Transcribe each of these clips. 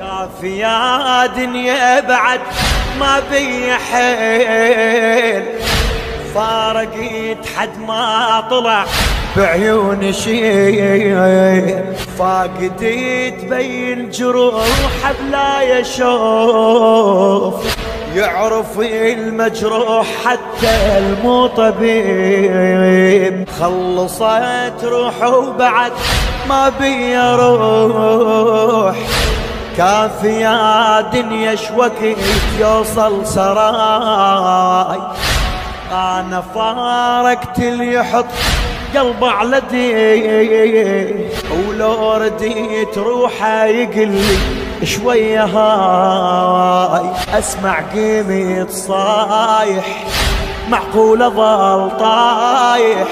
كافي يا دنيا بعد ما بي حيل، فارقت حد ما طلع بعيون شيء، فاقدي تبين جروح بلا يشوف، يعرف المجروح حتى المو طبيب، خلصت روح وبعد ما بي روح، كافي يا دنيا شوكت يوصل سراي، انا فارقت اللي يحط قلبه على دي، ولو رديت روحه يقلي شويه هاي، اسمع قيمة صايح معقوله ظل طايح،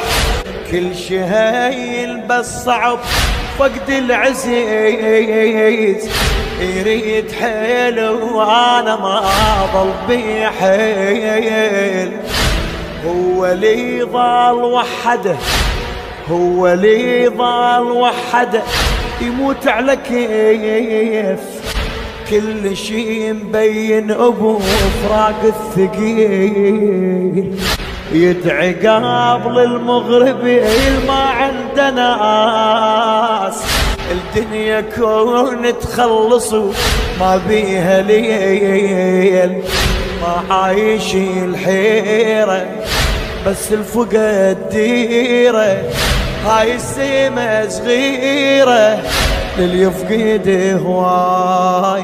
كل شي هين بس صعب فقد العزيز، يريد حيل وانا ما ظل بي حيل، هو لي ظل وحده، هو لي ظل وحده، يموت على كيف، كل شي مبين ابو فراق الثقيل، يدعي قبل المغرب ما عندنا ناس، الدنيا كون تخلص ما بيها ليل، ما عايش الحيرة بس الفقد ديرة، هاي السيمة صغيرة للي يفقد هواي.